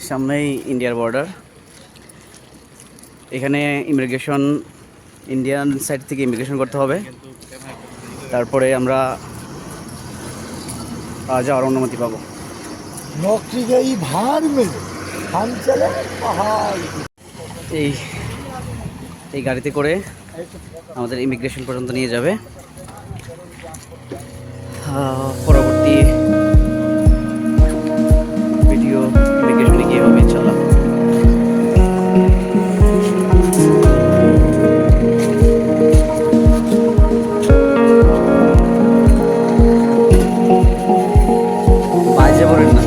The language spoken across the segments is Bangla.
সামনেই ইন্ডিয়ার বর্ডার। এখানে ইমিগ্রেশন ইন্ডিয়ান সাইড থেকে ইমিগ্রেশন করতে হবে, তারপরে আমরা যাওয়ার অনুমতি পাবো। এই এই গাড়িতে করে আমাদের ইমিগ্রেশন পর্যন্ত নিয়ে যাবে। পরবর্তী ভিডিও ইমিগ্রেশনে গিয়ে হবে ইনশাল্লাহ। বাজে বলেন না।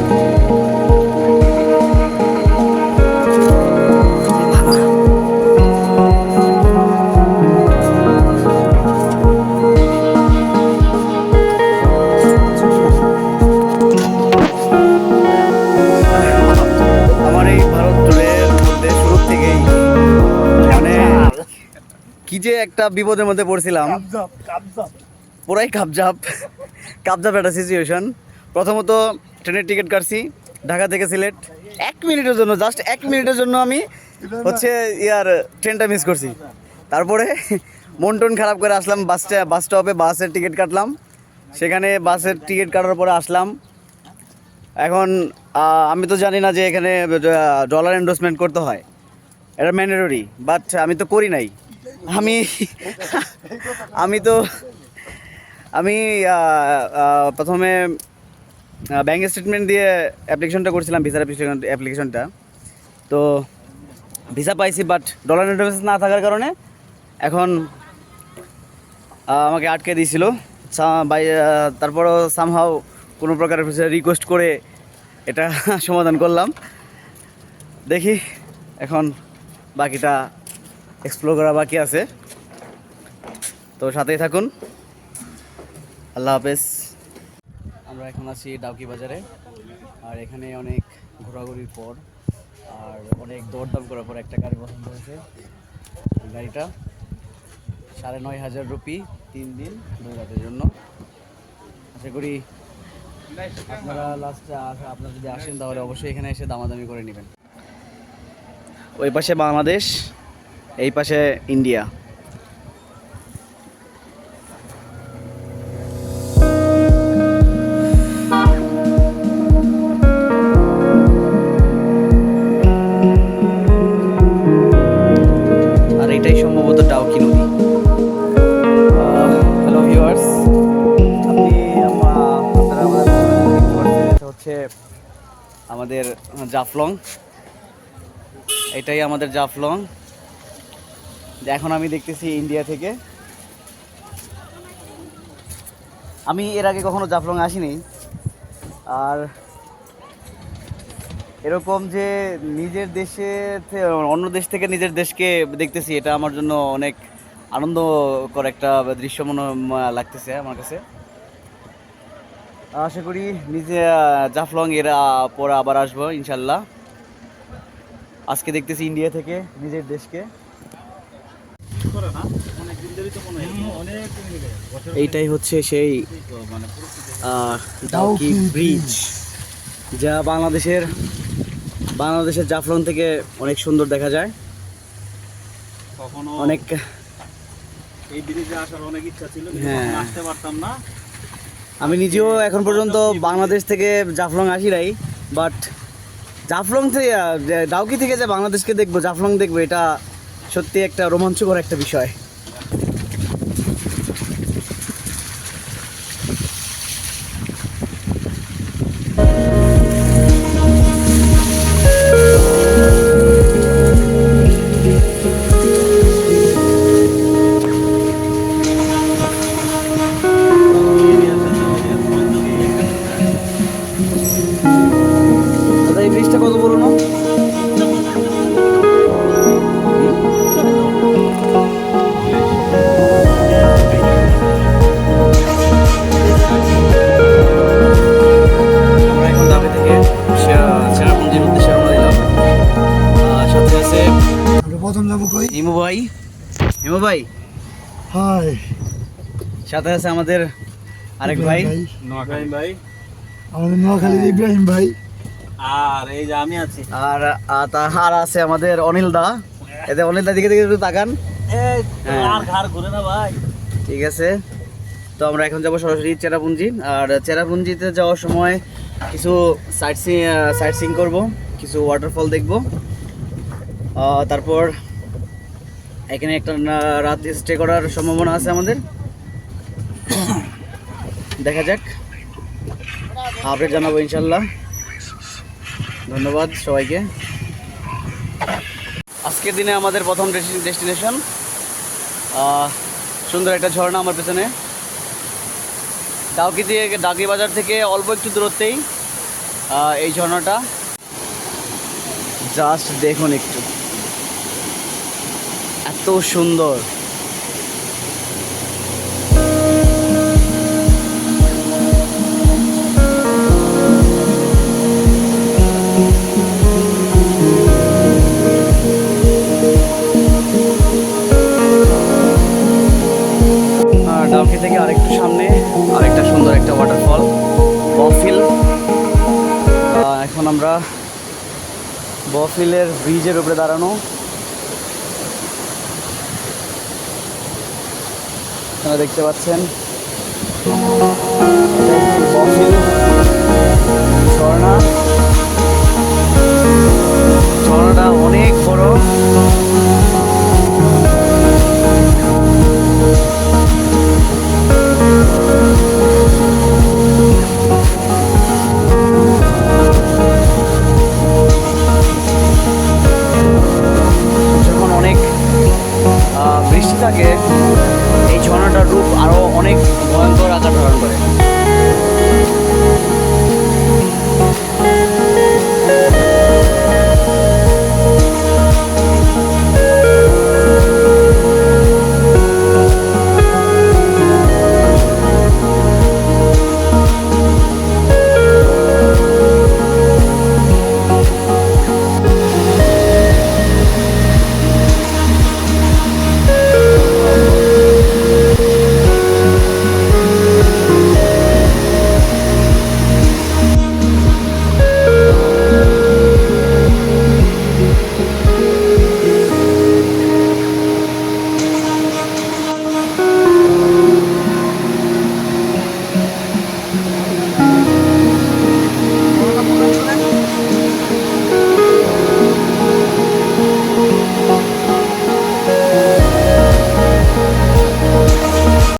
কি যে একটা বিপদের মধ্যে পড়ছিলাম, পুরাই কাপজাপ একটা সিচুয়েশন। প্রথমত ট্রেনের টিকিট কাটছি ঢাকা থেকে সিলেট, 1 মিনিটের জন্য, জাস্ট 1 মিনিটের জন্য আমি ট্রেনটা মিস করছি। তারপরে মন টন খারাপ করে আসলাম বাস স্টপে, বাসের টিকিট কাটলাম। সেখানে বাসের টিকিট কাটার পরে আসলাম। এখন আমি তো জানি না যে এখানে ডলার এন্ডোর্সমেন্ট করতে হয়, এটা ম্যান্ডেটরি, বাট আমি তো করি নাই। আমি প্রথমে ব্যাঙ্ক স্টেটমেন্ট দিয়ে অ্যাপ্লিকেশনটা করছিলাম, ভিসার অ্যাপ্লিকেশনটা। তো ভিসা পাইছি, বাট ডলার এন্ডোর্সমেন্ট না থাকার কারণে এখন আমাকে আটকে দিয়েছিল। তারপরও সামহাও কোনো প্রকার রিকোয়েস্ট করে এটা সমাধান করলাম। দেখি এখন বাকিটা এক্সপ্লোর করা বাকি আছে, তো সাথেই থাকুন। আল্লাহ হাফেজ। আমরা এখন আছি ডাউকি বাজারে, আর এখানে অনেক ঘোরাঘুরির পর আর অনেক দরদাম করার পর একটা গাড়ি পছন্দ হয়েছে। গাড়িটা 9,500 রুপি, 3 দিন 2 রাতের জন্য। আশা করি আপনারা আপনারা যদি আসেন তাহলে অবশ্যই এখানে এসে দামাদামি করে নেবেন। ওই পাশে বাংলাদেশ, এই পাশে ইন্ডিয়া। আর এটাই সম্ভবত ডাউকি নদী। হ্যালো ভিউয়ার্স, হচ্ছে আমাদের জাফলং। এটাই আমাদের জাফলং। এখন আমি দেখতেছি ইন্ডিয়া থেকে। আমি এর আগে কখনো জাফলং আসিনি, আর এরকম যে নিজের দেশে অন্য দেশ থেকে নিজের দেশকে দেখতেছি, এটা আমার জন্য অনেক আনন্দকর একটা দৃশ্য মনে লাগতেছে আমার কাছে। আশা করি নিজে জাফলং এর পরে আবার আসবো ইনশাল্লাহ। আজকে দেখতেছি ইন্ডিয়া থেকে নিজের দেশকে। এইটাই হচ্ছে সেই ডাউকি ব্রিজ, যা বাংলাদেশের জাফলং থেকে অনেক সুন্দর দেখা যায়। অনেক এই ব্রিজে আসার অনেক ইচ্ছা ছিল, কিন্তু আসতে পারতাম না। আমি নিজেও এখন পর্যন্ত বাংলাদেশ থেকে জাফলং আসি নাই, বাট জাফলং থেকে ডাউকি থেকে যে বাংলাদেশকে দেখবো, জাফলং দেখবো, এটা সত্যি একটা রোমাঞ্চকর একটা বিষয়। এই ব্রিজটা কত বড় না? হিমু ভাই, হাই। সাথে আছে আমাদের আরেক ভাই, ইব্রাহিম ভাই, আমাদের নোয়াখালীর ইব্রাহিম ভাই। আর এই যে আমি আছি। আর তাহার আছে আমাদের অনিল দা। এতে অনিল দা দিকে দিকে একটু তাকান। এই হ্যাঁ। আর ঘাড় ঘুরে না ভাই। ঠিক আছে, তো আমরা এখন যাবো সরাসরি চেরাপুঞ্জি। আর চেরাপুঞ্জিতে যাওয়ার সময় কিছু সাইট সিং করবো, কিছু ওয়াটারফল দেখবো। তারপর এখানে একটা রাত স্টে করার সম্ভাবনা আছে আমাদের। দেখা যাক, আপডেট জানাবো ইনশাল্লাহ। ধন্যবাদ সবাইকে। আজকের দিনে আমাদের প্রথম ডেস্টিনেশন, সুন্দর একটা ঝর্ণা আমার পেছনে। ডাকি বাজার থেকে অল্প একটু দূরত্বেই এই ঝর্ণাটা। জাস্ট দেখুন একটু, এত সুন্দর। ডাউকি থেকে আরেকটু সামনে আরেকটা সুন্দর একটা ওয়াটারফল, বফিল। এখন আমরা বফিলের ব্রিজের উপরে দাঁড়ানো। আপনারা দেখতে পাচ্ছেন বফিল ঝর্ণা।